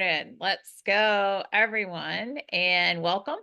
Started. Let's go, everyone, and welcome.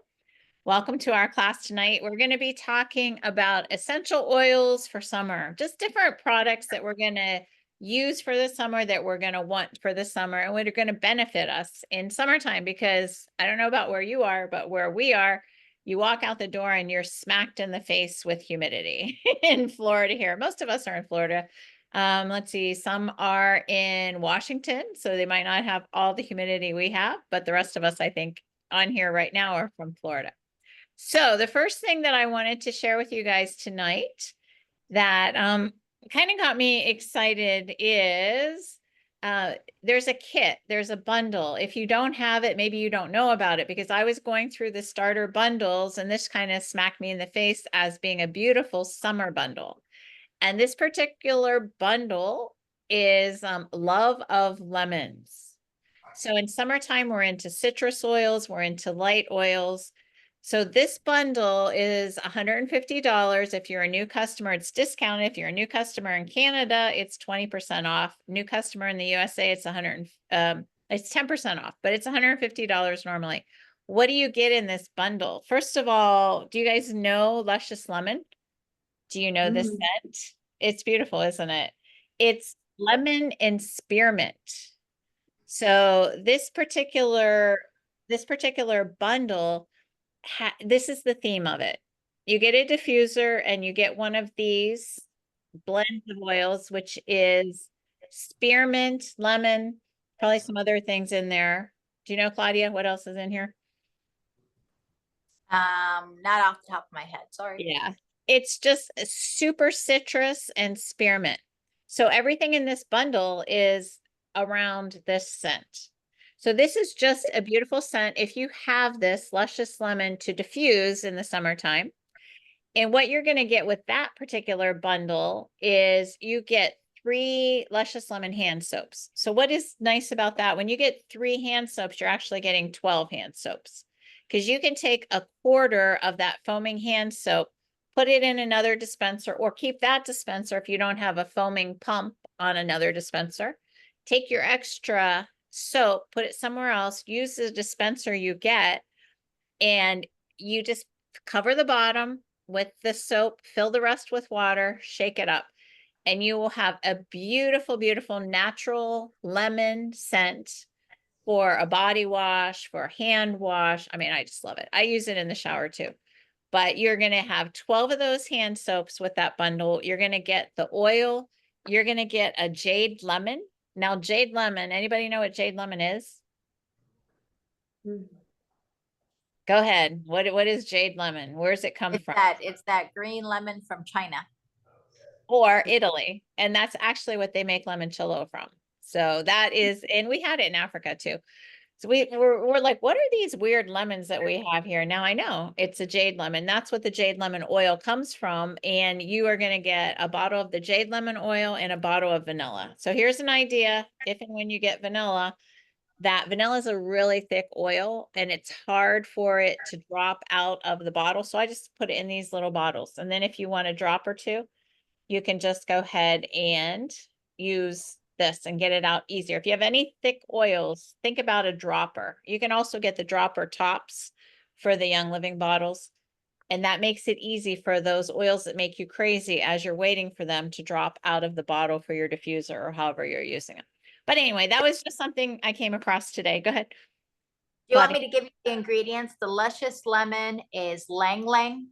Welcome to our class tonight. We're going to be talking about essential oils for summer, just different products that we're going to use for the summer that we're going to want for the summer and what are going to benefit us in summertime. Because I don't know about where you are, but where we are, you walk out the door and you're smacked in the face with humidity in Florida here. Most of us are in Florida. Let's see, some are in Washington, so they might not have all the humidity we have, but the rest of us, I think, on here right now are from Florida. So the first thing that I wanted to share with you guys tonight that kind of got me excited is there's a kit, there's a bundle. If you don't have it, maybe you don't know about it, because I was going through the starter bundles and this kind of smacked me in the face as being a beautiful summer bundle. And this particular bundle is Love of Lemons. So in summertime, we're into citrus oils, we're into light oils. So this bundle is $150. If you're a new customer, it's discounted. If you're a new customer in Canada, it's 20% off. New customer in the USA, it's it's 10% off, but it's $150 normally. What do you get in this bundle? First of all, do you guys know Luscious Lemon? Do you know this Mm. scent? It's beautiful, isn't it? It's lemon and spearmint. So this particular bundle, this is the theme of it. You get a diffuser and you get one of these blends of oils, which is spearmint, lemon, probably some other things in there. Do you know, Claudia, what else is in here? Not off the top of my head. Sorry. Yeah, it's just a super citrus and spearmint. So everything in this bundle is around this scent. So this is just a beautiful scent. If you have this luscious lemon to diffuse in the summertime, and what you're going to get with that particular bundle is you get 3 luscious lemon hand soaps. So what is nice about that? When you get 3 hand soaps, you're actually getting 12 hand soaps, because you can take a quarter of that foaming hand soap, put it in another dispenser, or keep that dispenser if you don't have a foaming pump on another dispenser. Take your extra soap, put it somewhere else, use the dispenser you get, and you just cover the bottom with the soap, fill the rest with water, shake it up, and you will have a beautiful, beautiful natural lemon scent for a body wash, for a hand wash. I mean, I just love it. I use it in the shower too. But you're going to have 12 of those hand soaps with that bundle. You're going to get the oil. You're going to get a jade lemon. Now, jade lemon, anybody know what jade lemon is? Mm. Go ahead. What is jade lemon? Where's it come from? It's that green lemon from China. Or Italy. And that's actually what they make limoncello from. So that is, and we had it in Africa too. So we're like, what are these weird lemons that we have here? Now I know it's a jade lemon. That's what the jade lemon oil comes from. And you are going to get a bottle of the jade lemon oil and a bottle of vanilla. So here's an idea. If and when you get vanilla, that vanilla is a really thick oil and it's hard for it to drop out of the bottle. So I just put it in these little bottles. And then if you want a drop or two, you can just go ahead and use this and get it out easier. If you have any thick oils, think about a dropper. You can also get the dropper tops for the Young Living bottles. And that makes it easy for those oils that make you crazy as you're waiting for them to drop out of the bottle for your diffuser or however you're using it. But anyway, that was just something I came across today. Go ahead, Do you want Claudia. me to give you the ingredients? The luscious lemon is lang lang,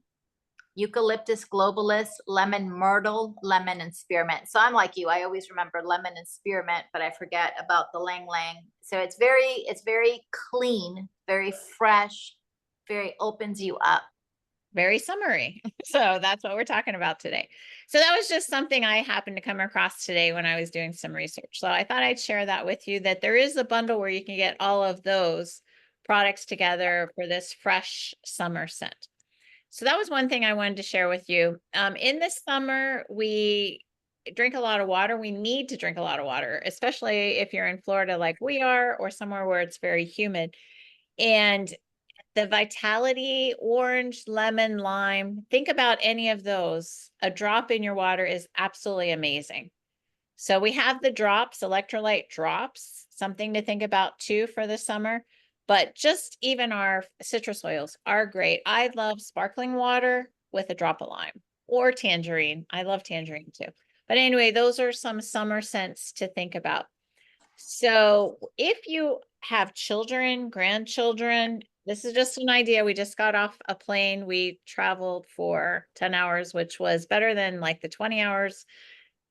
eucalyptus globalis, lemon myrtle, lemon, and spearmint. So I'm like you. I always remember lemon and spearmint, but I forget about the lang lang. So it's very clean, very fresh, very opens you up. Very summary. So that's what we're talking about today. So that was just something I happened to come across today when I was doing some research. So I thought I'd share that with you, that there is a bundle where you can get all of those products together for this fresh summer scent. So that was one thing I wanted to share with you. In the summer, we drink a lot of water. We need to drink a lot of water, especially if you're in Florida like we are, or somewhere where it's very humid. And the Vitality, orange, lemon, lime, think about any of those. A drop in your water is absolutely amazing. So we have the drops, electrolyte drops, something to think about too for the summer. But just even our citrus oils are great. I love sparkling water with a drop of lime or tangerine. I love tangerine too. But anyway, those are some summer scents to think about. So if you have children, grandchildren, this is just an idea. We just got off a plane. We traveled for 10 hours, which was better than like the 20 hours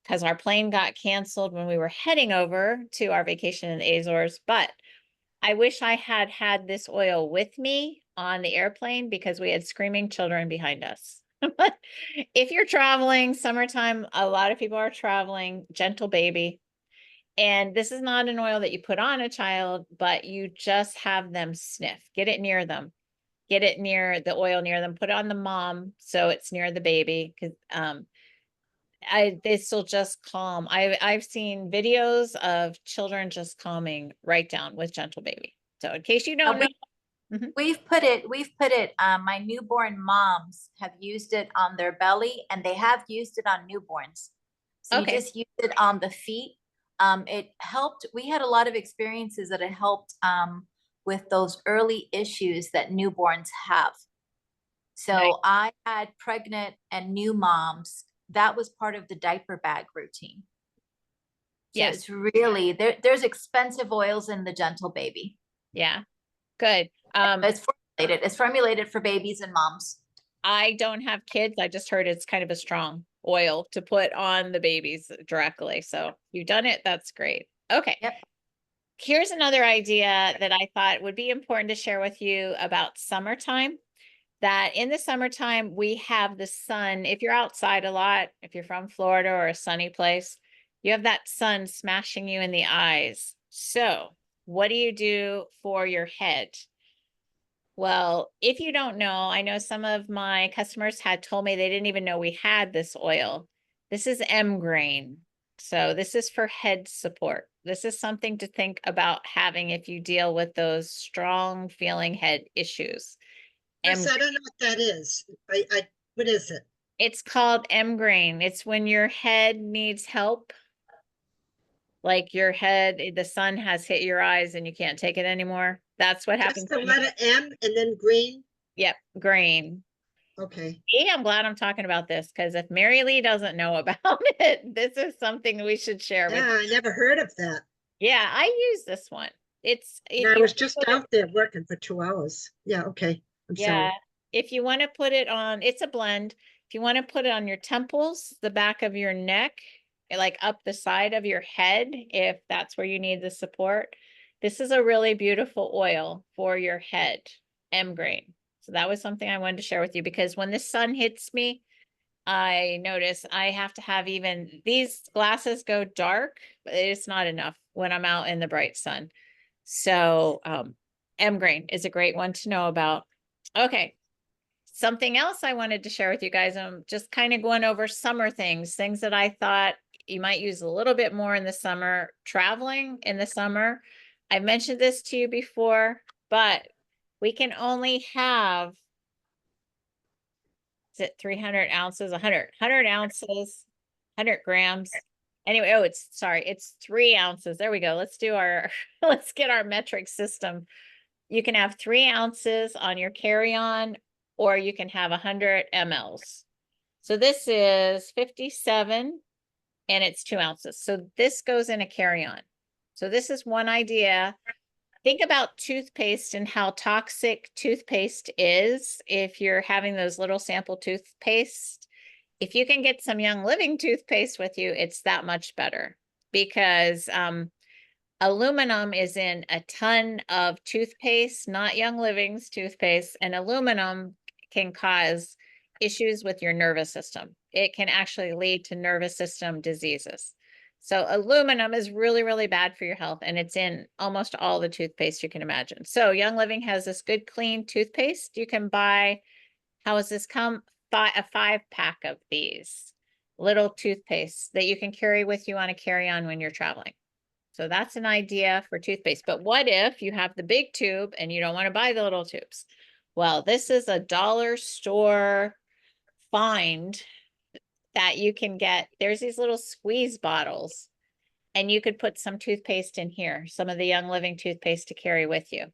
because our plane got canceled when we were heading over to our vacation in the Azores. But I wish I had had this oil with me on the airplane because we had screaming children behind us. But if you're traveling, summertime, a lot of people are traveling, gentle baby. And this is not an oil that you put on a child, but you just have them sniff, get it near them, get it near the oil near them, put it on the mom so it's near the baby. Because this will just calm. I've seen videos of children just calming right down with gentle baby. So in case you don't know, Mhm. My newborn moms have used it on their belly and they have used it on newborns. So you Okay, just use it on the feet. It helped, we had a lot of experiences that it helped with those early issues that newborns have. nice. So I had pregnant and new moms. That was part of the diaper bag routine. So Yes, it's really there's expensive oils in the gentle baby. yeah, good. It's formulated for babies and moms. I don't have kids. I just heard it's kind of a strong oil to put on the babies directly. So you've done it. That's great. Okay. Yep. Here's another idea that I thought would be important to share with you about summertime. That in the summertime, we have the sun. If you're outside a lot, if you're from Florida or a sunny place, you have that sun smashing you in the eyes. So, what do you do for your head? Well, if you don't know, I know some of my customers had told me they didn't even know we had this oil. This is M-grain. So this is for head support. This is something to think about having if you deal with those strong feeling head issues. Chris, M, I don't know what that is. What is it? it's called M-grain. It's when your head needs help. Like your head, the sun has hit your eyes and you can't take it anymore. That's what happens Just the to me. letter M and then green? Yep, grain. Okay. Hey, I'm glad I'm talking about this because if Mary Lee doesn't know about it, this is something we should share with. Yeah, I never heard of that. Yeah, I use this one. It's And if I you was just put it, out there working for 2 hours. Yeah, okay. I'm yeah, sorry. if you want to put it on, it's a blend. If you want to put it on your temples, the back of your neck, like up the side of your head, if that's where you need the support, this is a really beautiful oil for your head, M-grain. So that was something I wanted to share with you because when the sun hits me, I notice I have to have even these glasses go dark, but it's not enough when I'm out in the bright sun. So M-grain is a great one to know about. Okay. Something else I wanted to share with you guys. I'm just kind of going over summer things that I thought you might use a little bit more in the summer, traveling in the summer. I've mentioned this to you before, but we can only have, is it 300 ounces, 100 ounces, 100 grams. Anyway, oh, it's 3 ounces. There we go. Let's do our, let's get our metric system. You can have 3 ounces on your carry-on, or you can have 100 mLs. So this is 57 and it's 2 ounces. So this goes in a carry-on. So this is one idea. Think about toothpaste and how toxic toothpaste is if you're having those little sample toothpaste. If you can get some Young Living toothpaste with you, it's that much better because aluminum is in a ton of toothpaste, not Young Living's toothpaste, and aluminum can cause issues with your nervous system. It can actually lead to nervous system diseases. So aluminum is really, really bad for your health, and it's in almost all the toothpaste you can imagine. So Young Living has this good, clean toothpaste. You can buy, how does this come? A 5-pack of these little toothpaste that you can carry with you on a carry-on when you're traveling. So that's an idea for toothpaste. But what if you have the big tube and you don't want to buy the little tubes? Well, this is a dollar store find that you can get. There's these little squeeze bottles And you could put some toothpaste in here, some of the Young Living toothpaste to carry with you.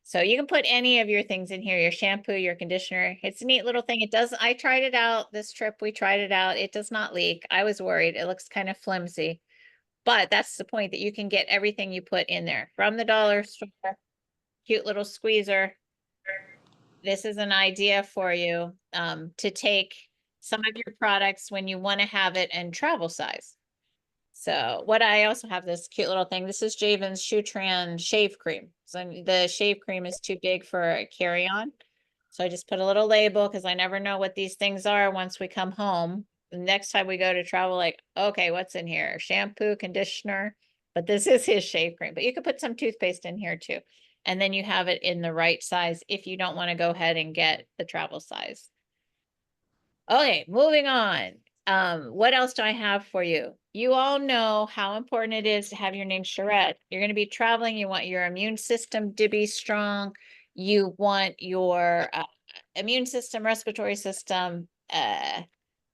So you can put any of your things in here, your shampoo, your conditioner. It's a neat little thing. It does, I tried it out this trip. We tried it out. It does not leak. I was worried. It looks kind of flimsy. But that's the point, that you can get everything you put in there from the dollar store. Cute little squeezer. This is an idea for you to take some of your products when you want to have it in travel size. So what I also have this cute little thing. This is Javen's Shutran shave cream. So the shave cream is too big for a carry-on. So I just put a little label because I never know what these things are once we come home. The next time we go to travel, like, okay, what's in here? Shampoo, conditioner, but this is his shave cream. But you could put some toothpaste in here too. And then you have it in the right size if you don't want to go ahead and get the travel size. Okay, moving on. What else do I have for you? You all know how important it is to have your name Charette. You're going to be traveling. You want your immune system to be strong. You want your immune system, respiratory system,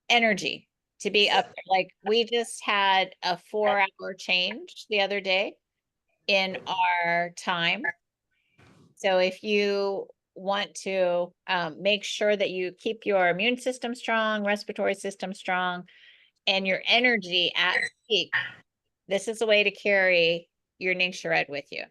energy to be up there. Like we just had a 4-hour change the other day in our time. So if you want to make sure that you keep your immune system strong, respiratory system strong, and your energy at peak, this is a way to carry your Ningxia with you.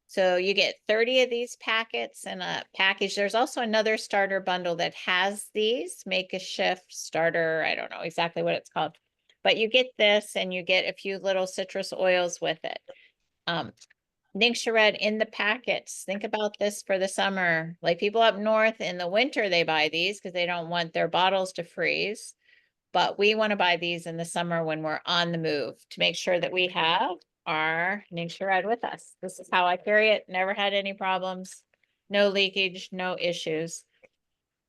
So you get 30 of these packets in a package. There's also another starter bundle that has these, Make a Shift starter. I don't know exactly what it's called, but you get this and you get a few little citrus oils with it. Ningxia in the packets. Think about this for the summer. Like people up north in the winter, they buy these because they don't want their bottles to freeze. But we want to buy these in the summer when we're on the move to make sure that we have our Ningxia with us. This is how I carry it. Never had any problems, no leakage, no issues.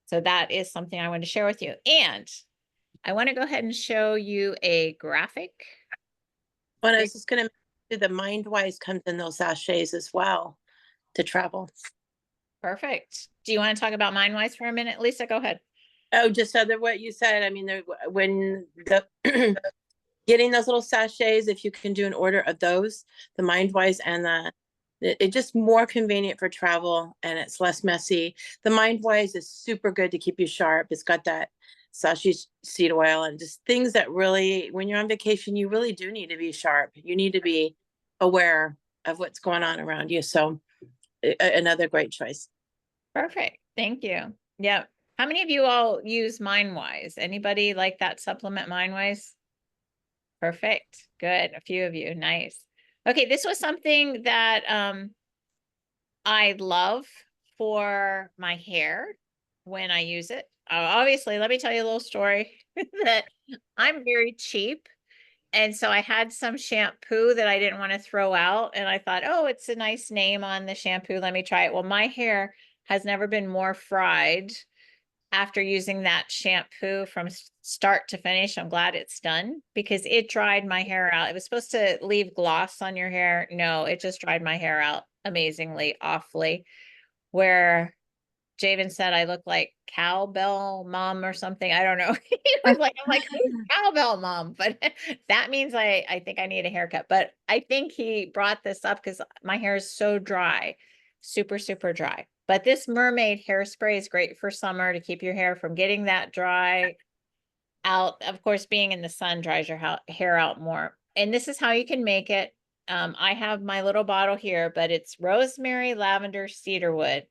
So that is something I want to share with you. And I want to go ahead and show you a graphic. But I was just gonna, the MindWise comes in those sachets as well to travel. Perfect. Do you want to talk about MindWise for a minute? Lisa, go ahead. Oh, just other what you said. I mean, when the getting those little sachets, if you can do an order of those, the MindWise and it's just more convenient for travel and it's less messy. The MindWise is super good to keep you sharp. It's got that sachet seed oil and just things that really, when you're on vacation, you really do need to be sharp. You need to be aware of what's going on around you. So another great choice. Perfect. Thank you. Yeah. How many of you all use MindWise? Anybody like that supplement MindWise? Perfect. Good. A few of you. Nice. Okay. This was something that I love for my hair when I use it. Obviously, let me tell you a little story that I'm very cheap. And so I had some shampoo that I didn't want to throw out. And I thought, oh, it's a nice name on the shampoo. Let me try it. Well, my hair has never been more fried after using that shampoo from start to finish. I'm glad it's done because it dried my hair out. It was supposed to leave gloss on your hair. No, it just dried my hair out amazingly, awfully. Where Javen said I look like Cowbell Mom or something. I don't know. He was like, I'm like, who's Cowbell Mom? But that means I think I need a haircut. But I think he brought this up because my hair is so dry, super, super dry. But this mermaid hairspray is great for summer to keep your hair from getting that dry out. Of course, being in the sun dries your hair out more. And this is how you can make it. I have my little bottle here, but it's rosemary, lavender, cedarwood.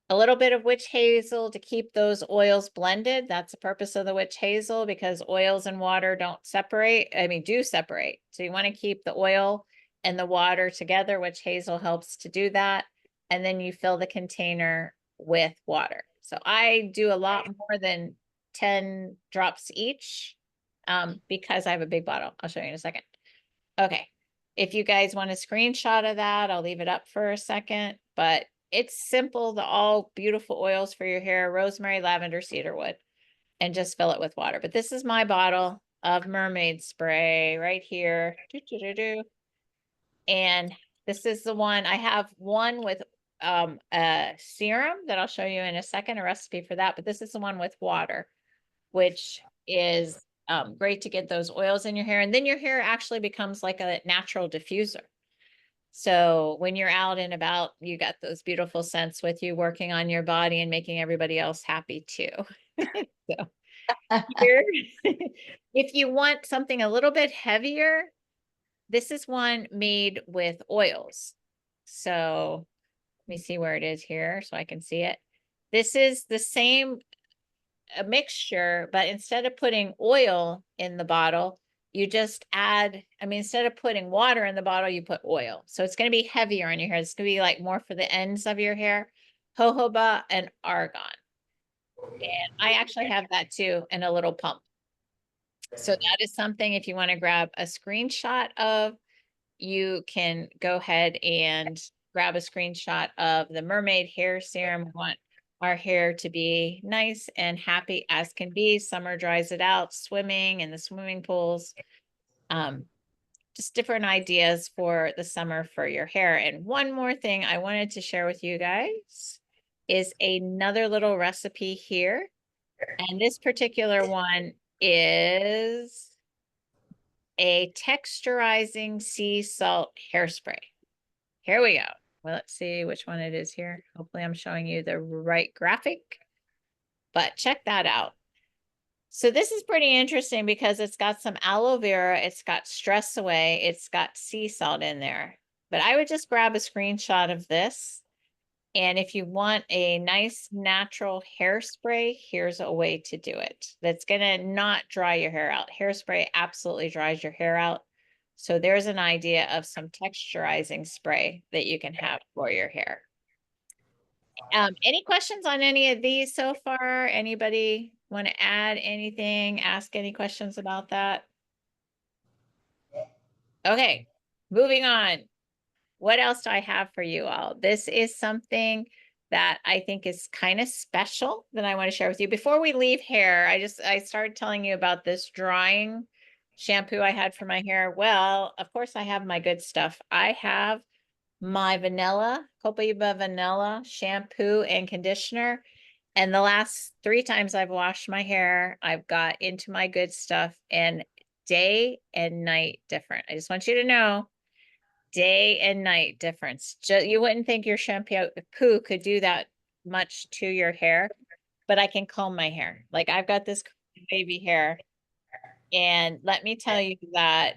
A little bit of witch hazel to keep those oils blended. That's the purpose of the witch hazel because oils and water don't separate. I mean, do separate. So you want to keep the oil and the water together. Witch hazel helps to do that. And then you fill the container with water. So I do a lot more than 10 drops each because I have a big bottle. I'll show you in a second. Okay. If you guys want a screenshot of that, I'll leave it up for a second, but it's simple, the all beautiful oils for your hair, rosemary, lavender, cedarwood, and just fill it with water. But this is my bottle of mermaid spray right here. And this is the one, I have one with a serum that I'll show you in a second, a recipe for that. But this is the one with water, which is great to get those oils in your hair. And then your hair actually becomes like a natural diffuser. So when you're out and about, you got those beautiful scents with you working on your body and making everybody else happy too. So here, if you want something a little bit heavier, this is one made with oils. So let me see where it is here so I can see it. This is the same a mixture, but instead of putting oil in the bottle, you just add, I mean, instead of putting water in the bottle, you put oil. So it's going to be heavier on your hair. It's going to be like more for the ends of your hair, jojoba and argan. And I actually have that too in a little pump. So that is something if you want to grab a screenshot of, you can go ahead and grab a screenshot of the mermaid hair serum. We want our hair to be nice and happy as can be. Summer dries it out, swimming in the swimming pools. Just different ideas for the summer for your hair. And one more thing I wanted to share with you guys is another little recipe here. And this particular one is a texturizing sea salt hairspray. Here we go. Well, let's see which one it is here. Hopefully I'm showing you the right graphic, but check that out. So this is pretty interesting because it's got some aloe vera, it's got stress away, it's got sea salt in there. But I would just grab a screenshot of this. And if you want a nice natural hairspray, here's a way to do it. That's gonna not dry your hair out. Hairspray absolutely dries your hair out. So there's an idea of some texturizing spray that you can have for your hair. Any questions on any of these so far? Anybody want to add anything? Ask any questions about that? Okay, moving on. What else do I have for you all? This is something that I think is kind of special that I want to share with you. Before we leave hair, I started telling you about this drying shampoo I had for my hair. Well, of course I have my good stuff. I have my vanilla, Copaiba vanilla shampoo and conditioner. And the last 3 times I've washed my hair, I've got into my good stuff and day and night different. I just want you to know, day and night difference. You wouldn't think your shampoo could do that much to your hair, but I can comb my hair. Like I've got this wavy hair. And let me tell you that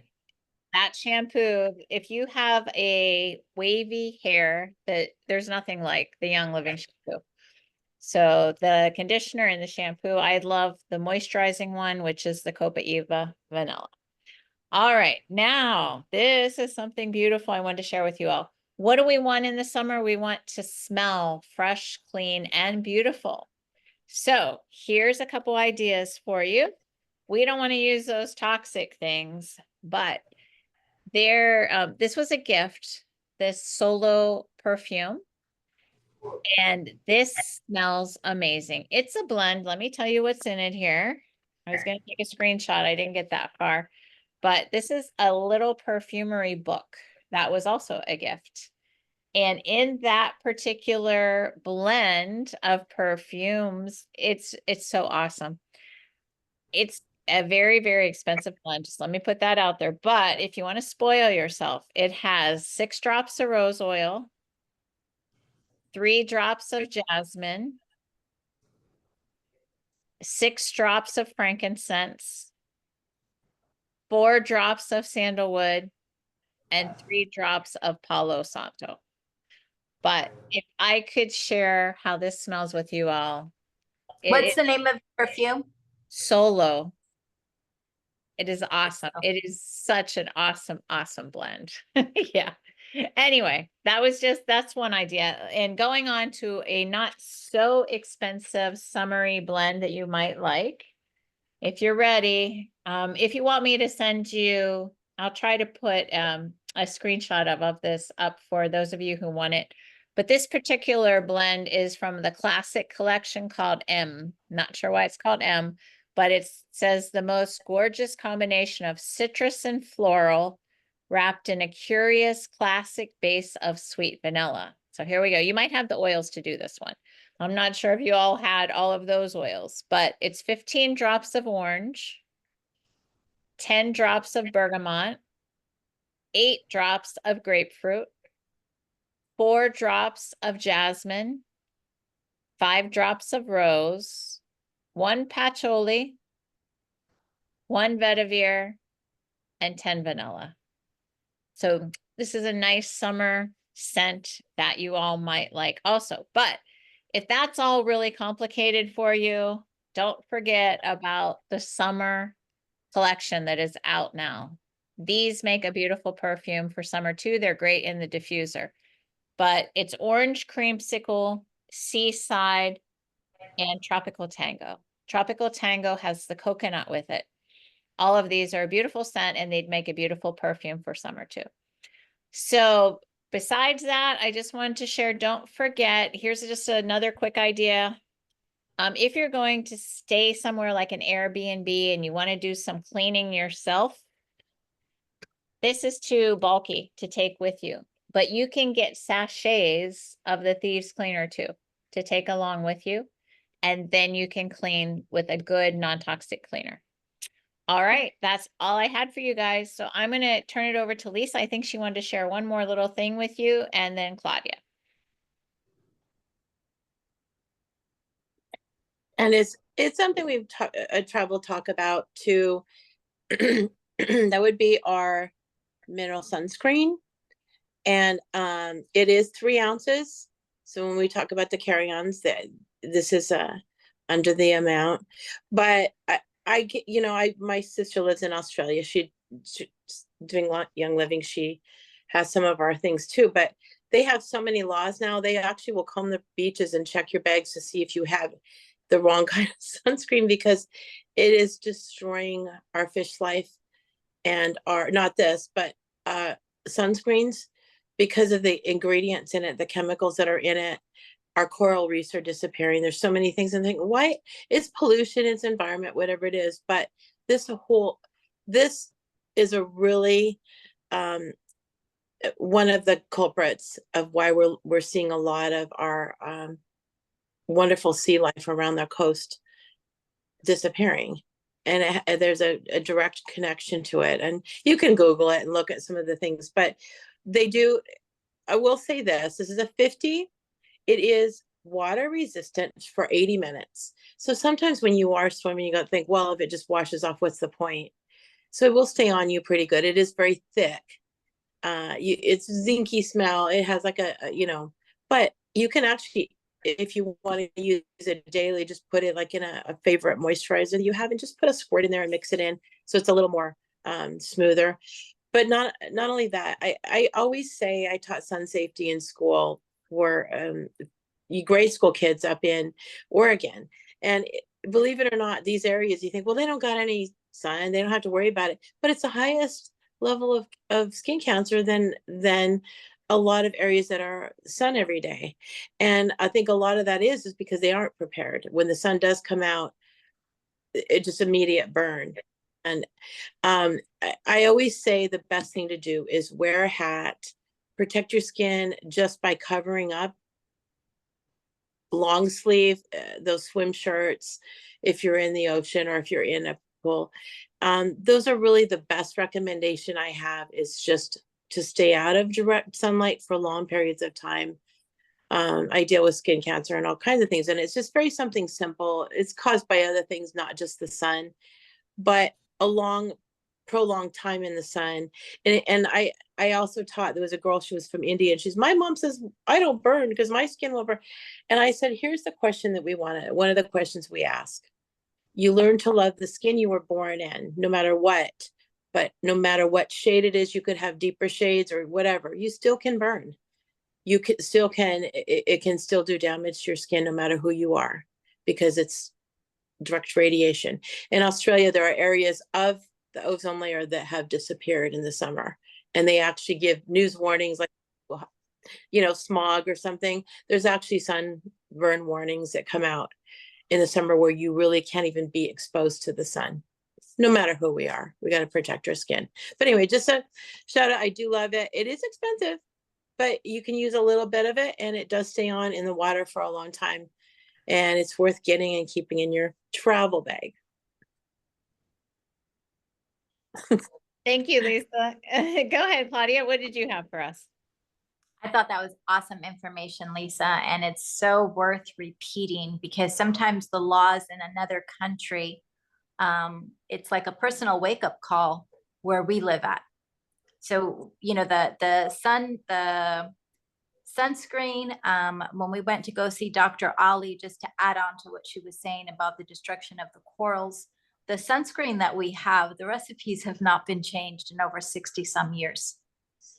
shampoo, if you have a wavy hair, that there's nothing like the Young Living shampoo. So the conditioner and the shampoo, I love the moisturizing one, which is the Copaiba vanilla. All right, now this is something beautiful I wanted to share with you all. What do we want in the summer? We want to smell fresh, clean, and beautiful. So here's a couple ideas for you. We don't want to use those toxic things, but this was a gift, this Solo perfume. And this smells amazing. It's a blend. Let me tell you what's in it here. I was going to take a screenshot. I didn't get that far. But this is a little perfumery book that was also a gift. And in that particular blend of perfumes, it's so awesome. It's a very, very expensive blend. Just let me put that out there. But if you want to spoil yourself, it has 6 drops of rose oil, 3 drops of jasmine, 6 drops of frankincense, 4 drops of sandalwood, and 3 drops of Palo Santo. But if I could share how this smells with you all. What's the name of the perfume? Solo. It is awesome. Oh. It is such an awesome, awesome blend. Yeah. Anyway, that's one idea. And going on to a not so expensive summery blend that you might like. If you're ready, if you want me to send you, I'll try to put a screenshot of this up for those of you who want it. But this particular blend is from the classic collection called M. Not sure why it's called M, but it says the most gorgeous combination of citrus and floral wrapped in a curious classic base of sweet vanilla. So here we go. You might have the oils to do this one. I'm not sure if you all had all of those oils, but it's 15 drops of orange, 10 drops of bergamot, 8 drops of grapefruit, 4 drops of jasmine, 5 drops of rose, 1 patchouli, 1 vetiver, and 10 vanilla. So this is a nice summer scent that you all might like also. But if that's all really complicated for you, don't forget about the summer collection that is out now. These make a beautiful perfume for summer too. They're great in the diffuser. But it's orange creamsicle, seaside, and tropical tango. Tropical tango has the coconut with it. All of these are a beautiful scent and they'd make a beautiful perfume for summer too. So besides that, I just wanted to share, don't forget, here's just another quick idea. If you're going to stay somewhere like an Airbnb and you want to do some cleaning yourself, this is too bulky to take with you, but you can get sachets of the Thieves Cleaner too, to take along with you. And then you can clean with a good non-toxic cleaner. All right, that's all I had for you guys. So I'm going to turn it over to Lisa. I think she wanted to share one more little thing with you, and then Claudia. And it's something we've travel talk about too. That would be our mineral sunscreen. And it is 3 ounces. So when we talk about the carry-ons, this is under the amount. But I get, you know, my sister lives in Australia. She's doing Young Living. She has some of our things too, but they have so many laws now. They actually will comb the beaches and check your bags to see if you have the wrong kind of sunscreen, because it is destroying our fish life and our, not this, but sunscreens, because of the ingredients in it, the chemicals that are in it. Our coral reefs are disappearing. There's so many things, and think, why? It's pollution, it's environment, whatever it is. But this is a really one of the culprits of why we're seeing a lot of our wonderful sea life around the coast disappearing. And there's a direct connection to it. And you can Google it and look at some of the things, but they do. I will say this is a 50. It is water resistant for 80 minutes. So sometimes when you are swimming, you got to think, well, if it just washes off, what's the point? So it will stay on you pretty good. It is very thick. It's zinky smell. It has like a, but you can actually, if you want to use it daily, just put it like in a favorite moisturizer you have, and just put a squirt in there and mix it in. So it's a little more smoother. But not only that, I always say, I taught sun safety in school for grade school kids up in Oregon. And believe it or not, these areas, you think, well, they don't got any sun, they don't have to worry about it. But it's the highest level of skin cancer than a lot of areas that are sun every day. And I think a lot of that is because they aren't prepared. When the sun does come out, it just immediate burn. And I always say the best thing to do is wear a hat, protect your skin just by covering up. Long sleeve, those swim shirts, if you're in the ocean or if you're in a pool. Those are really the best recommendation I have, is just to stay out of direct sunlight for long periods of time. I deal with skin cancer and all kinds of things, and it's just very something simple. It's caused by other things, not just the sun, but a prolonged time in the sun. And I also taught, there was a girl, she was from India, and my mom says, I don't burn because my skin will burn. And I said, here's the question that one of the questions we ask. You learn to love the skin you were born in, no matter what. But no matter what shade it is, you could have deeper shades or whatever, you still can burn. You can still it can still do damage to your skin no matter who you are, because it's direct radiation. In Australia, there are areas of the ozone layer that have disappeared in the summer, and they actually give news warnings like, smog or something. There's actually sunburn warnings that come out in the summer where you really can't even be exposed to the sun. No matter who we are, we got to protect our skin. But anyway, just a shout out. I do love it. It is expensive, but you can use a little bit of it, and it does stay on in the water for a long time. And it's worth getting and keeping in your travel bag. Thank you, Lisa. Go ahead, Claudia. What did you have for us? I thought that was awesome information, Lisa, and it's so worth repeating because sometimes the laws in another country, it's like a personal wake-up call where we live at. So, you know, the sunscreen, when we went to go see Dr. Ali, just to add on to what she was saying about the destruction of the corals, the sunscreen that we have, the recipes have not been changed in over 60 some years.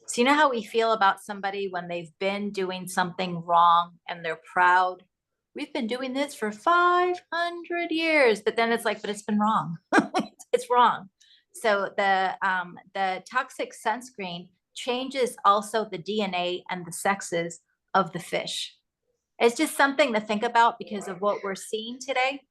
So you know how we feel about somebody when they've been doing something wrong and they're proud? We've been doing this for 500 years, but then it's like, but it's been wrong. It's wrong. So the toxic sunscreen changes also the DNA and the sexes of the fish. It's just something to think about because of what we're seeing today.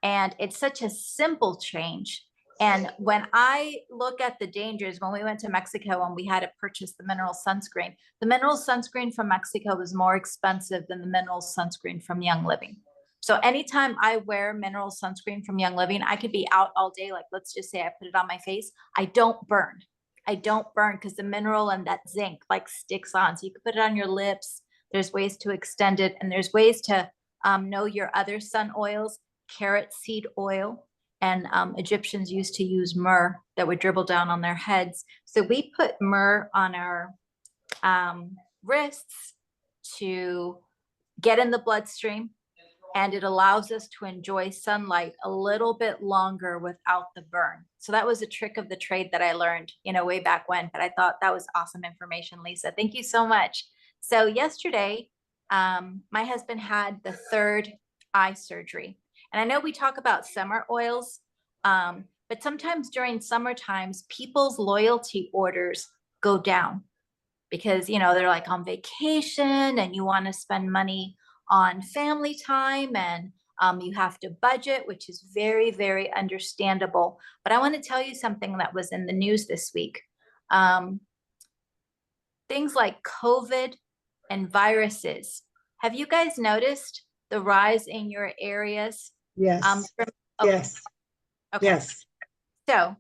And it's such a simple change. And when I look at the dangers, when we went to Mexico and we had to purchase the mineral sunscreen from Mexico was more expensive than the mineral sunscreen from Young Living. So anytime I wear mineral sunscreen from Young Living, I could be out all day. Like, let's just say I put it on my face. I don't burn. I don't burn because the mineral and that zinc like sticks on. So you can put it on your lips. There's ways to extend it. And there's ways to know your other sun oils, carrot seed oil. And Egyptians used to use myrrh that would dribble down on their heads. So we put myrrh on our wrists to get in the bloodstream, and it allows us to enjoy sunlight a little bit longer without the burn. So that was a trick of the trade that I learned, you know, way back when, but I thought that was awesome information, Lisa. Thank you so much. So yesterday, my husband had the third eye surgery. And I know we talk about summer oils, but sometimes during summer times, people's loyalty orders go down because, you know, they're like on vacation and you want to spend money on family time and you have to budget, which is very, very understandable. But I want to tell you something that was in the news this week. Things like COVID and viruses. Have you guys noticed the rise in your areas? Yes, Okay. yes, Okay. yes. So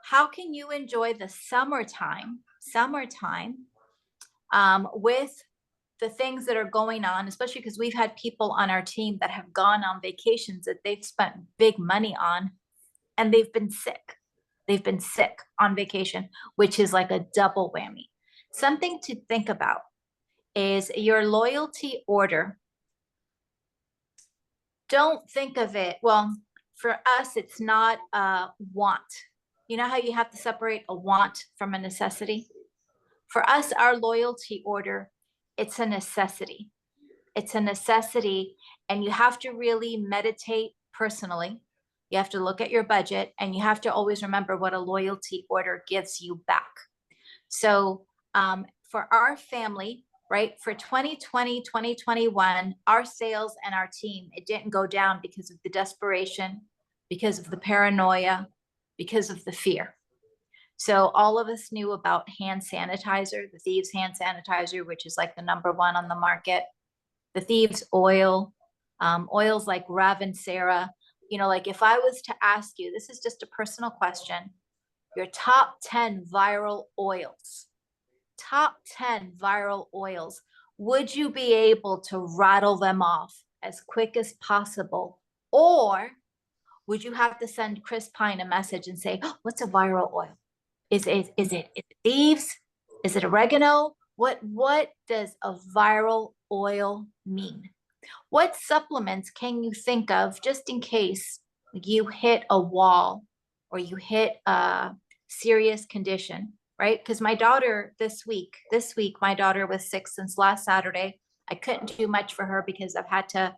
how can you enjoy the summertime with the things that are going on, especially because we've had people on our team that have gone on vacations that they've spent big money on and they've been sick. They've been sick on vacation, which is like a double whammy. Something to think about is your loyalty order. Don't think of it, well, for us, it's not a want. You know how you have to separate a want from a necessity? For us, our loyalty order, it's a necessity. It's a necessity, and you have to really meditate personally. You have to look at your budget, and you have to always remember what a loyalty order gives you back. So for our family, right, for 2020, 2021, our sales and our team, it didn't go down because of the desperation, because of the paranoia, because of the fear. So all of us knew about hand sanitizer, the Thieves hand sanitizer, which is like the #1 on the market, the Thieves oil, oils like Ravensara. You know, like if I was to ask you, this is just a personal question, your top 10 viral oils, would you be able to rattle them off as quick as possible? Or would you have to send Chris Pine a message and say, oh, what's a viral oil? Is it Thieves? Is it oregano? What does a viral oil mean? What supplements can you think of just in case you hit a wall or you hit a serious condition, right? Because my daughter this week, my daughter was sick since last Saturday. I couldn't do much for her because I've had to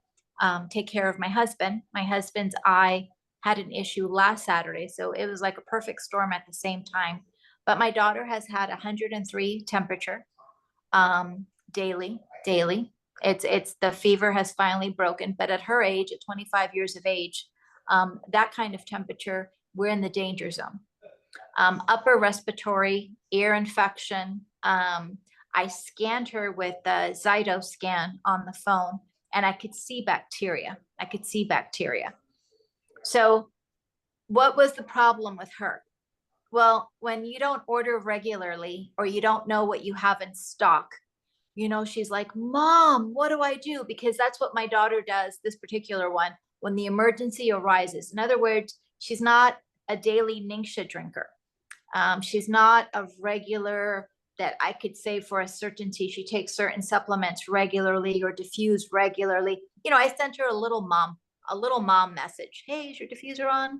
take care of my husband. My husband's eye had an issue last Saturday. So it was like a perfect storm at the same time. But my daughter has had 103 temperature daily. It's the fever has finally broken. But at her age, at 25 years of age, that kind of temperature, we're in the danger zone. Upper respiratory, ear infection. I scanned her with the Zytoscan on the phone and I could see bacteria. So what was the problem with her? Well, when you don't order regularly or you don't know what you have in stock, she's like, Mom, what do I do? Because that's what my daughter does, this particular one, when the emergency arises. In other words, she's not a daily Ningxia drinker. She's not a regular that I could say for a certainty she takes certain supplements regularly or diffuse regularly. I sent her a little mom message. Hey, is your diffuser on?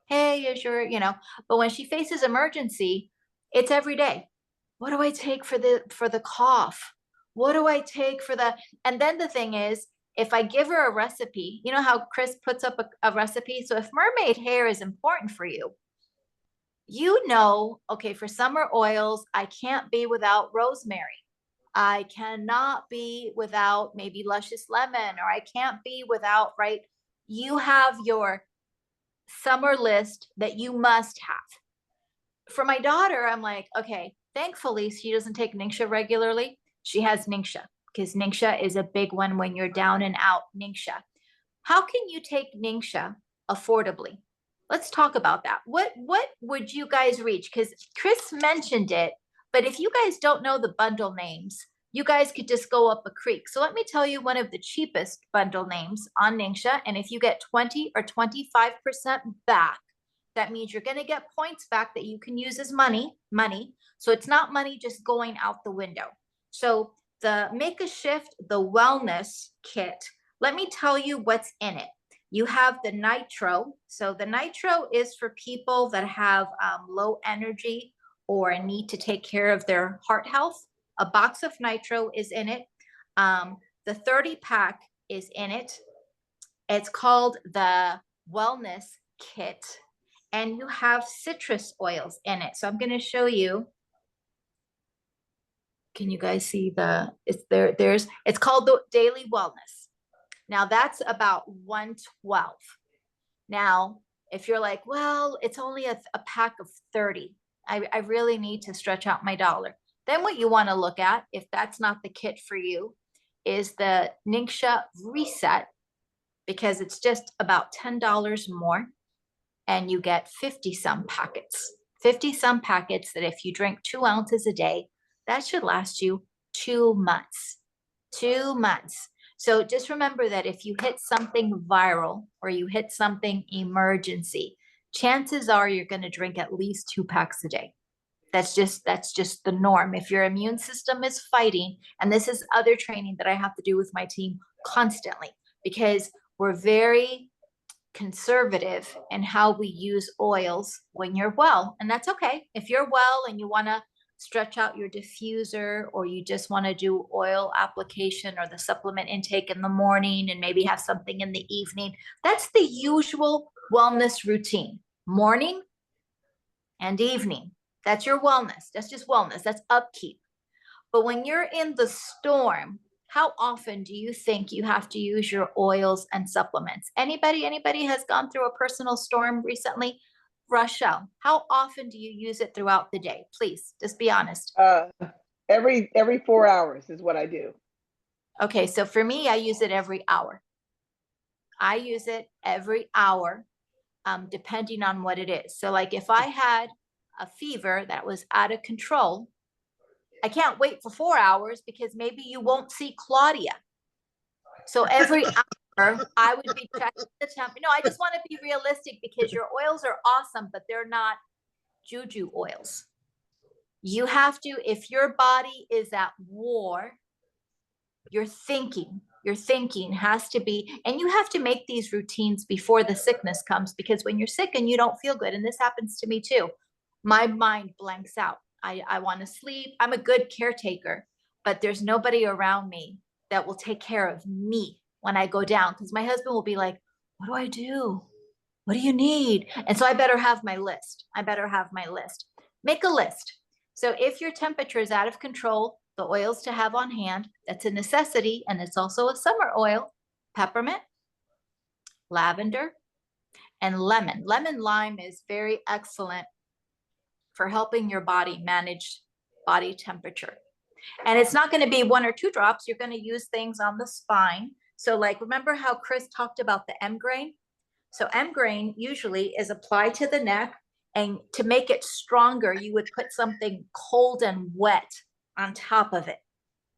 Hey, is your, but when she faces emergency, it's every day. What do I take for the cough? What do I take for and then the thing is, if I give her a recipe, you know how Chris puts up a recipe? So if mermaid hair is important for you, okay, for summer oils, I can't be without rosemary. I cannot be without maybe luscious lemon, or I can't be without, right? You have your summer list that you must have. For my daughter, I'm like, okay, thankfully she doesn't take Ningxia regularly. She has Ningxia because Ningxia is a big one when you're down and out. Ningxia. How can you take Ningxia affordably? Let's talk about that. What would you guys reach? Because Chris mentioned it, but if you guys don't know the bundle names, you guys could just go up a creek. So let me tell you one of the cheapest bundle names on Ningxia. And if you get 20 or 25% back, that means you're going to get points back that you can use as money. So it's not money just going out the window. So the Make a Shift, the wellness kit, let me tell you what's in it. You have the nitro. So the nitro is for people that have low energy or need to take care of their heart health. A box of nitro is in it. The 30 pack is in it. It's called the wellness kit. And you have citrus oils in it. So I'm going to show you. Can you guys see it's called the Daily Wellness. Now that's about $112. Now, if you're like, well, it's only a pack of 30. I really need to stretch out my dollar. Then what you want to look at, if that's not the kit for you, is the Ningxia Reset, because it's just about $10 more. And you get 50 some packets that if you drink 2 ounces a day, that should last you 2 months. 2 months. So just remember that if you hit something viral or you hit something emergency, chances are you're going to drink at least 2 packs a day. That's just the norm. If your immune system is fighting, and this is other training that I have to do with my team constantly, because we're very conservative in how we use oils when you're well. And that's okay. If you're well and you want to stretch out your diffuser, or you just want to do oil application or the supplement intake in the morning and maybe have something in the evening, that's the usual wellness routine. Morning and evening. That's your wellness. That's just wellness. That's upkeep. But when you're in the storm, how often do you think you have to use your oils and supplements? Anybody has gone through a personal storm recently? Rochelle, how often do you use it throughout the day? Please, just be honest. Every 4 hours is what I do. Okay, so for me, I use it every hour. I use it every hour, depending on what it is. So like if I had a fever that was out of control, I can't wait for 4 hours because maybe you won't see Claudia. So every hour I would be checking the temp. No, I just want to be realistic because your oils are awesome, but they're not juju oils. You have to, if your body is at war, your thinking has to be, and you have to make these routines before the sickness comes, because when you're sick and you don't feel good, and this happens to me too, my mind blanks out. I want to sleep. I'm a good caretaker, but there's nobody around me that will take care of me when I go down, because my husband will be like, what do I do? What do you need? And so I better have my list. Make a list. So if your temperature is out of control, the oils to have on hand, that's a necessity, and it's also a summer oil: peppermint, lavender, and lemon. Lemon lime is very excellent for helping your body manage body temperature. And it's not going to be 1 or 2 drops. You're going to use things on the spine. So like, remember how Chris talked about the M-Grain? So M-Grain usually is applied to the neck And to make it stronger, you would put something cold and wet on top of it.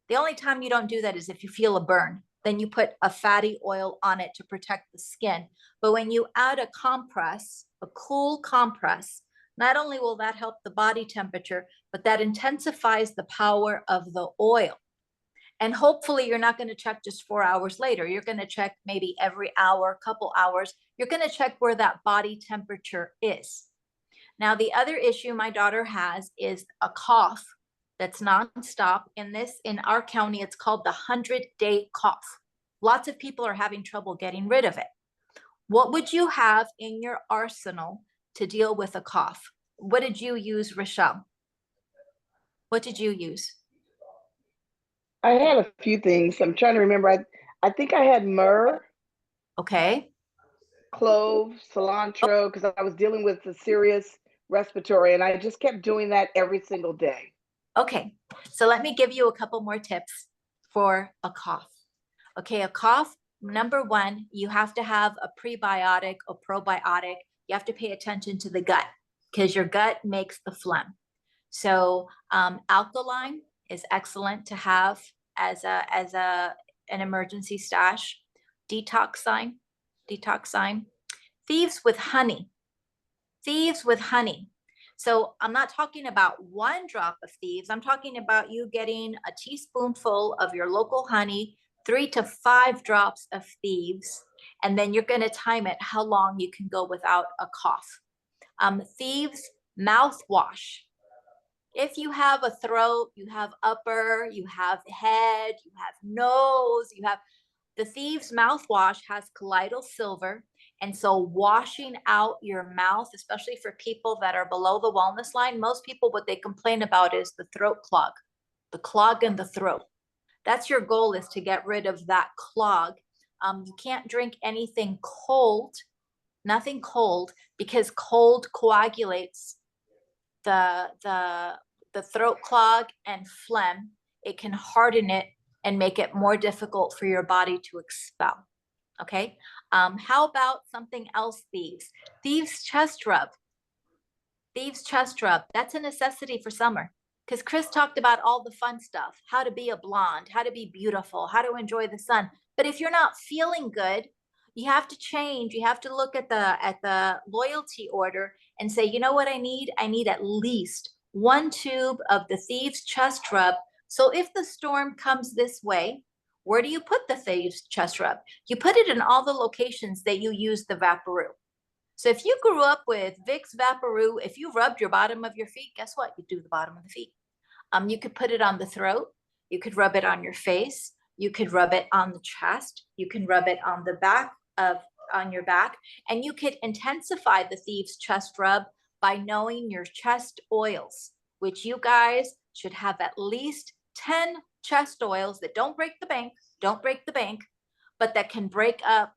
The only time you don't do that is if you feel a burn. Then you put a fatty oil on it to protect the skin. But when you add a compress, a cool compress, not only will that help the body temperature, but that intensifies the power of the oil. And hopefully you're not going to check just 4 hours later. You're going to check maybe every hour, couple hours. You're going to check where that body temperature is. Now, the other issue my daughter has is a cough that's nonstop. In our county, it's called the 100-day cough. Lots of people are having trouble getting rid of it. What would you have in your arsenal to deal with a cough? What did you use, Rochelle? What did you use? I had a few things. I'm trying to remember. I think I had myrrh, Okay. clove, cilantro, because I was dealing with a serious respiratory, and I just kept doing that every single day. Okay, so let me give you a couple more tips for a cough. Okay, a cough, number one, you have to have a prebiotic or probiotic. You have to pay attention to the gut because your gut makes the phlegm. So alkaline is excellent to have as an emergency stash. Detoxine. Thieves with honey. So I'm not talking about 1 drop of thieves. I'm talking about you getting a teaspoonful of your local honey, 3 to 5 drops of thieves, and then you're going to time it how long you can go without a cough. Thieves mouthwash. If you have a throat, you have upper, you have head, you have nose, the Thieves mouthwash has colloidal silver. And so washing out your mouth, especially for people that are below the wellness line, most people, what they complain about is the throat clog, the clog in the throat. That's your goal, is to get rid of that clog. You can't drink anything cold, nothing cold, because cold coagulates the throat clog and phlegm. It can harden it and make it more difficult for your body to expel. Okay. How about something else, Thieves chest rub. That's a necessity for summer, because Chris talked about all the fun stuff, how to be a blonde, how to be beautiful, how to enjoy the sun. But if you're not feeling good, you have to change. You have to look at the loyalty order and say, you know what I need? I need at least 1 tube of the Thieves chest rub. So if the storm comes this way, where do you put the Thieves chest rub? You put it in all the locations that you use the Vaporub. So if you grew up with Vicks Vaporub, if you rubbed your bottom of your feet, guess what? You do the bottom of the feet. You could put it on the throat. You could rub it on your face. You could rub it on the chest. You can rub it on the back on your back. And you could intensify the Thieves chest rub by knowing your chest oils, which you guys should have at least 10 chest oils that don't break the bank, but that can break up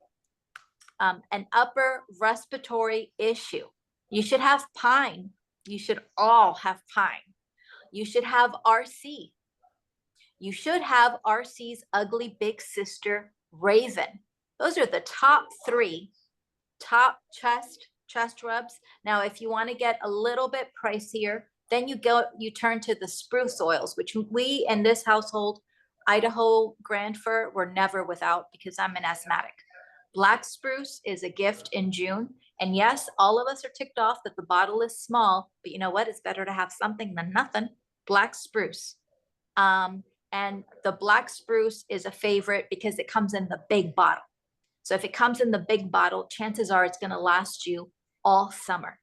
an upper respiratory issue. You should have pine. You should all have pine. You should have RC. You should have RC's ugly big sister, Raven. Those are the top 3 top chest rubs. Now, if you want to get a little bit pricier, then you turn to the spruce oils, which we in this household, Idaho Grand Fir, were never without because I'm an asthmatic. Black spruce is a gift in June. And yes, all of us are ticked off that the bottle is small, but you know what? It's better to have something than nothing. Black spruce. And the black spruce is a favorite because it comes in the big bottle. So if it comes in the big bottle, chances are it's going to last you all summer.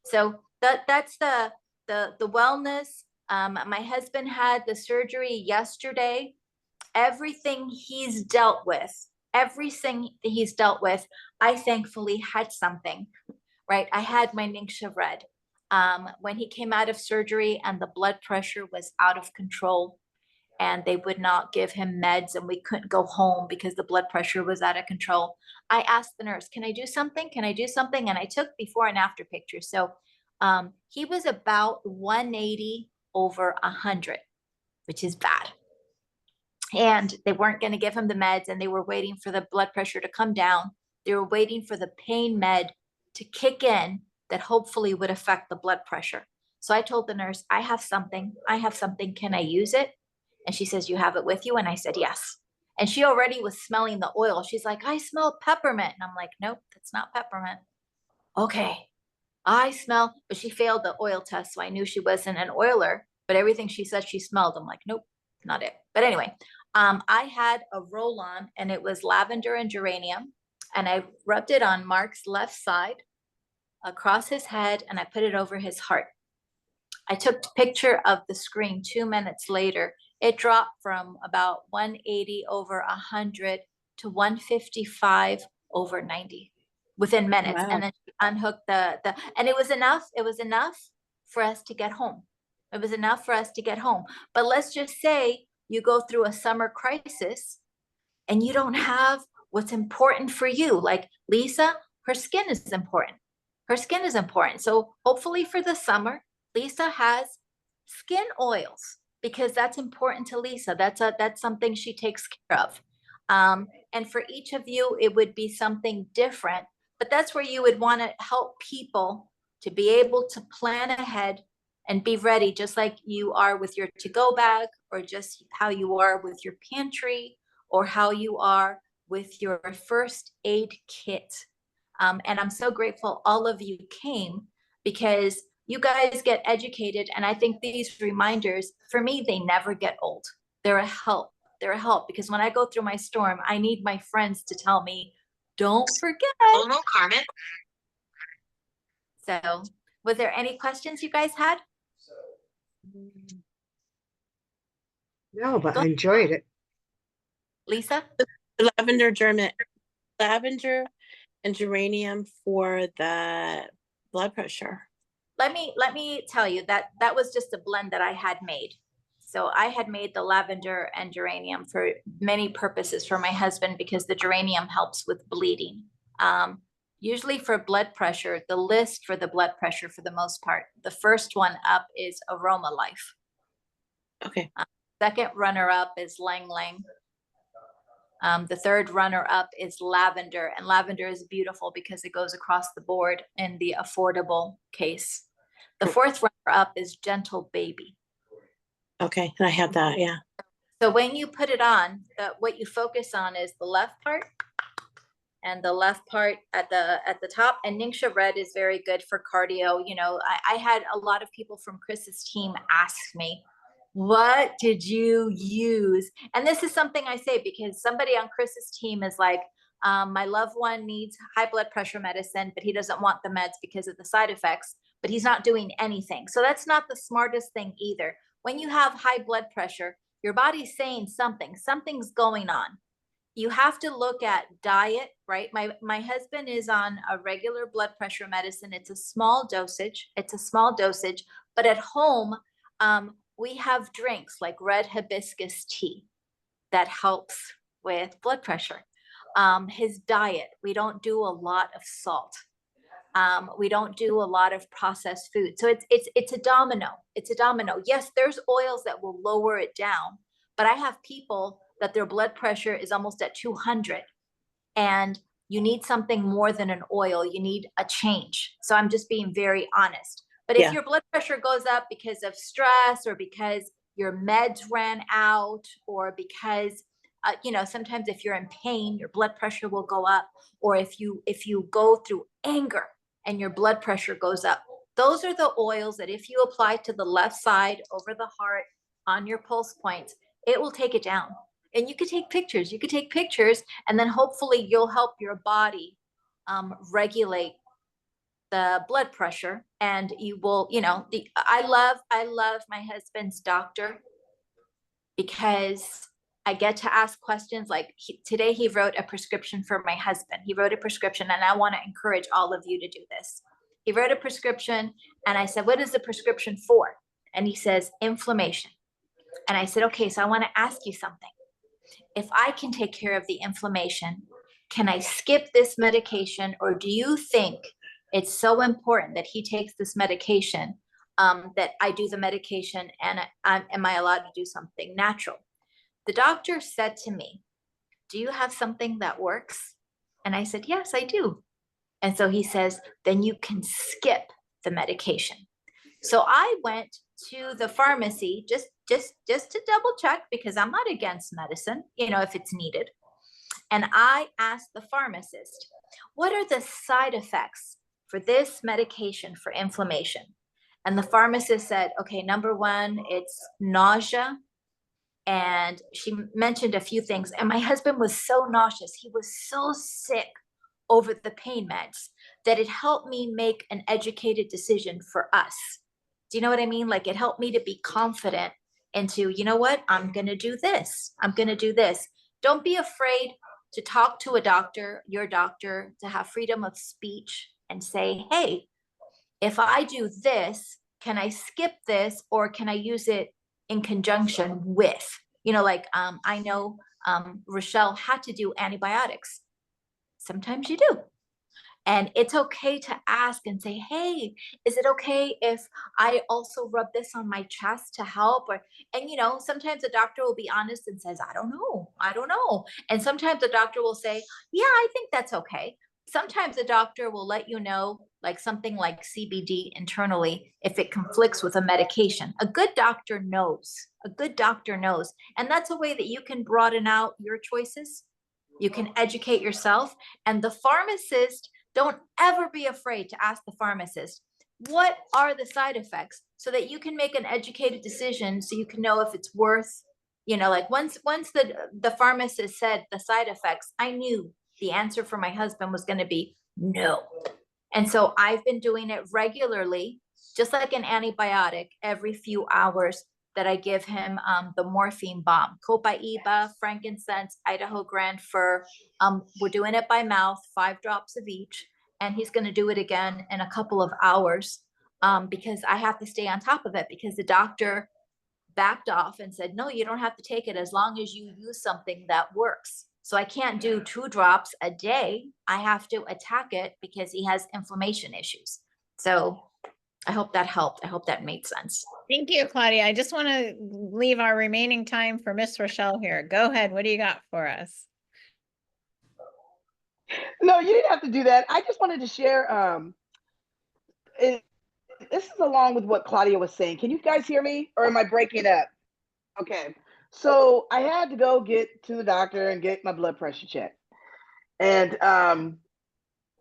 So that's the wellness. My husband had the surgery yesterday. Everything he's dealt with, I thankfully had something, right? I had my Ningxia Red. When he came out of surgery and the blood pressure was out of control and they would not give him meds and we couldn't go home because the blood pressure was out of control, I asked the nurse, can I do something? And I took before and after pictures. So he was about 180/100, which is bad. And they weren't going to give him the meds and they were waiting for the blood pressure to come down. They were waiting for the pain med to kick in that hopefully would affect the blood pressure. So I told the nurse, I have something, can I use it? And she says, you have it with you? And I said, yes. And she already was smelling the oil. She's like, I smell peppermint. And I'm like, nope, that's not peppermint. Okay, but she failed the oil test. So I knew she wasn't an oiler, but everything she said she smelled, I'm like, nope, not it. But anyway, I had a roll-on and it was lavender and geranium. And I rubbed it on Mark's left side across his head and I put it over his heart. I took a picture of the screen 2 minutes later. It dropped from about 180 over 100 to 155 over 90 within minutes. Wow. And then she unhooked and it was enough. It was enough for us to get home. It was enough for us to get home. But let's just say you go through a summer crisis and you don't have what's important for you. Like Lisa, her skin is important. Her skin is important. So hopefully for the summer, Lisa has skin oils because that's important to Lisa. That's something she takes care of. And for each of you, it would be something different, but that's where you would want to help people to be able to plan ahead and be ready, just like you are with your to-go bag, or just how you are with your pantry, or how you are with your first aid kit. And I'm so grateful all of you came because you guys get educated. And I think these reminders, for me, they never get old. They're a help. They're a help because when I go through my storm, I need my friends to tell me, don't forget. Hello, Carmen. So was there any questions you guys had? No, but I enjoyed it. Lisa? Lavender and geranium for the blood pressure. Let me tell you that was just a blend that I had made. So I had made the lavender and geranium for many purposes for my husband because the geranium helps with bleeding. Usually for blood pressure, the list for the blood pressure for the most part, the first one up is Aroma Life. Okay. Second runner up is Lang Lang. The third runner up is lavender, and lavender is beautiful because it goes across the board in the affordable case. The fourth runner up is Gentle Baby. Okay, and I have that, yeah. So when you put it on, what you focus on is the left part and the left part at the top. And Ningxia Red is very good for cardio. You know, I had a lot of people from Chris's team ask me, what did you use? And this is something I say because somebody on Chris's team is like, my loved one needs high blood pressure medicine, but he doesn't want the meds because of the side effects, but he's not doing anything. So that's not the smartest thing either. When you have high blood pressure, your body's saying something's going on. You have to look at diet, right? My husband is on a regular blood pressure medicine. It's a small dosage, but at home, we have drinks like red hibiscus tea that helps with blood pressure. His diet, we don't do a lot of salt. We don't do a lot of processed food. So it's a domino. It's a domino. Yes, there's oils that will lower it down, but I have people that their blood pressure is almost at 200 and you need something more than an oil. You need a change. So I'm just being very honest. But if your blood pressure goes up because of stress or because your meds ran out or because sometimes if you're in pain, your blood pressure will go up, or if you go through anger and your blood pressure goes up. Those are the oils that if you apply to the left side over the heart on your pulse points, it will take it down. And you could take pictures. And then hopefully you'll help your body regulate the blood pressure. And you will, I love my husband's doctor because I get to ask questions like today he wrote a prescription for my husband. He wrote a prescription and I want to encourage all of you to do this. He wrote a prescription and I said, what is the prescription for? And he says, inflammation. And I said, okay, so I want to ask you something. If I can take care of the inflammation, can I skip this medication? Or do you think it's so important that he takes this medication that I do the medication and am I allowed to do something natural? The doctor said to me, do you have something that works? And I said, yes, I do. And so he says, then you can skip the medication. So I went to the pharmacy just to double check, because I'm not against medicine, if it's needed. And I asked the pharmacist, what are the side effects for this medication for inflammation? And the pharmacist said, okay, number one, it's nausea. And she mentioned a few things. And my husband was so nauseous. He was so sick over the pain meds that it helped me make an educated decision for us. Do you know what I mean? Like, it helped me to be confident into, you know what, I'm going to do this. I'm going to do this. Don't be afraid to talk to a doctor, your doctor, to have freedom of speech and say, hey, if I do this, can I skip this, or can I use it in conjunction with, I know Rochelle had to do antibiotics. Sometimes you do. And it's okay to ask and say, hey, is it okay if I also rub this on my chest to help? And sometimes the doctor will be honest and says, I don't know. And sometimes the doctor will say, yeah, I think that's okay. Sometimes the doctor will let you know, like something like CBD internally, if it conflicts with a medication. A good doctor knows. And that's a way that you can broaden out your choices. You can educate yourself. And the pharmacist, don't ever be afraid to ask the pharmacist, what are the side effects, so that you can make an educated decision, so you can know if it's worth, like once the pharmacist said the side effects, I knew the answer for my husband was going to be no. And so I've been doing it regularly, just like an antibiotic, every few hours, that I give him the morphine bomb, Copaiba, frankincense, Idaho Grand Fir. We're doing it by mouth, 5 drops of each. And he's going to do it again in a couple of hours because I have to stay on top of it, because the doctor backed off and said, no, you don't have to take it as long as you use something that works. So I can't do 2 drops a day. I have to attack it because he has inflammation issues. So I hope that helped. I hope that made sense. Thank you, Claudia. I just want to leave our remaining time for Miss Rochelle here. Go ahead. What do you got for us? No, you didn't have to do that. I just wanted to share. This is along with what Claudia was saying. Can you guys hear me, or am I breaking up? Okay. So I had to go get to the doctor and get my blood pressure checked. And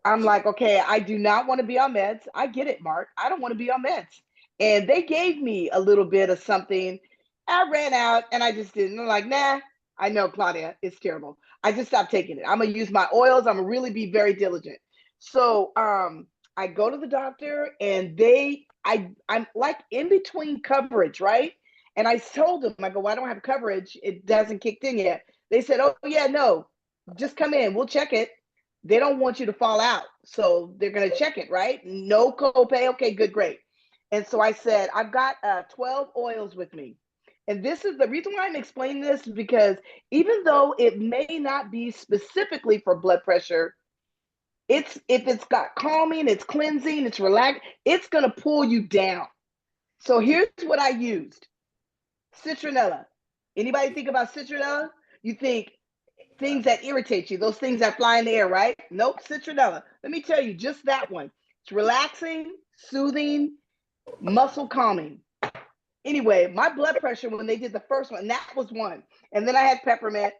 I'm like, okay, I do not want to be on meds. I get it, Mark. I don't want to be on meds. And they gave me a little bit of something. I ran out and I just didn't. I'm like, nah, I know, Claudia, it's terrible. I just stopped taking it. I'm going to use my oils. I'm going to really be very diligent. So I go to the doctor and I'm like in between coverage, right? And I told them, I go, well, I don't have coverage. It hasn't kicked in yet. They said, oh, yeah, no, just come in. We'll check it. They don't want you to fall out. So they're going to check it, right? No copay. Okay, good, great. And so I said, I've got 12 oils with me. And this is the reason why I'm explaining this, because even though it may not be specifically for blood pressure, if it's got calming, it's cleansing, it's relaxing, it's going to pull you down. So here's what I used. Citronella. Anybody think about citronella? You think things that irritate you, those things that fly in the air, right? Nope, citronella. Let me tell you, just that one. It's relaxing, soothing, muscle calming. Anyway, my blood pressure, when they did the first one, that was one. And then I had peppermint,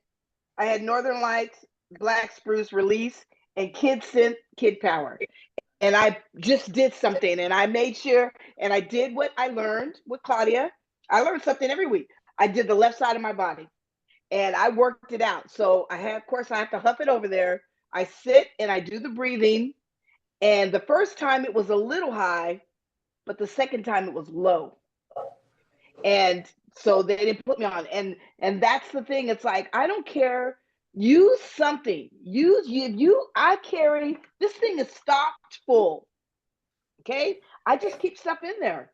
I had Northern Lights, Black Spruce Release, and Kid Scent, Kid Power. And I just did something, and I made sure, and I did what I learned with Claudia. I learned something every week. I did the left side of my body, and I worked it out. So I have to huff it over there. I sit and I do the breathing. And the first time it was a little high, but the second time it was low. And so they didn't put me on. And that's the thing. It's like, I don't care. Use something. I carry, this thing is stocked full. Okay. I just keep stuff in there.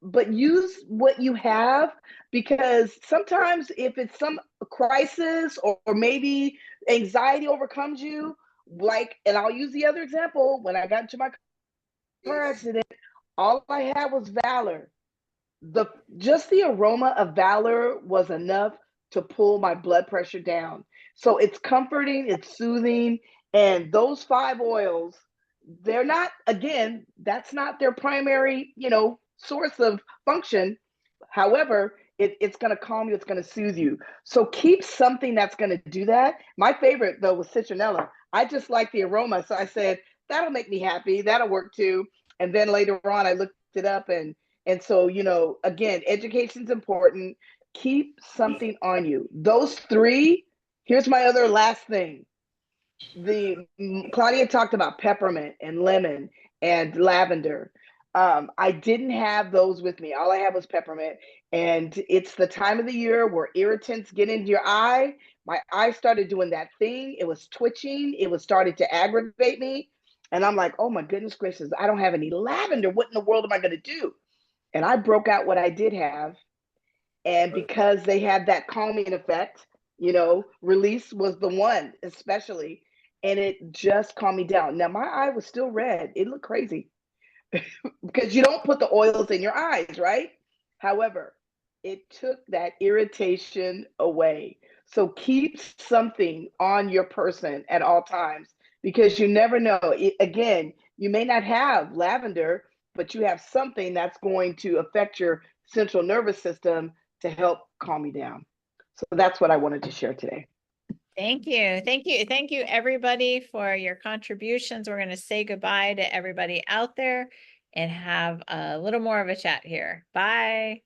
But use what you have, because sometimes if it's some crisis or maybe anxiety overcomes you, and I'll use the other example, when I got into my car accident, all I had was Valor. Just the aroma of Valor was enough to pull my blood pressure down. So it's comforting, it's soothing, and those 5 oils, they're not, again, that's not their primary, source of function. However, it's going to calm you, it's going to soothe you. So keep something that's going to do that. My favorite though was citronella. I just like the aroma, so I said that'll make me happy. That'll work too. And then later on, I looked it up, and so again, education's important. Keep something on you. Those 3. Here's my other last thing. Claudia talked about peppermint and lemon and lavender. I didn't have those with me. All I had was peppermint. And it's the time of the year where irritants get into your eye. My eye started doing that thing. It was twitching. It was starting to aggravate me. And I'm like, oh my goodness gracious, I don't have any lavender. What in the world am I going to do? And I broke out what I did have. And because they had that calming effect, release was the one, especially. And it just calmed me down. Now my eye was still red. It looked crazy because you don't put the oils in your eyes, right? However, it took that irritation away. So keep something on your person at all times, because you never know. Again, you may not have lavender, but you have something that's going to affect your central nervous system to help calm you down. So that's what I wanted to share today. Thank you. Thank you. Thank you, everybody, for your contributions. We're going to say goodbye to everybody out there and have a little more of a chat here. Bye.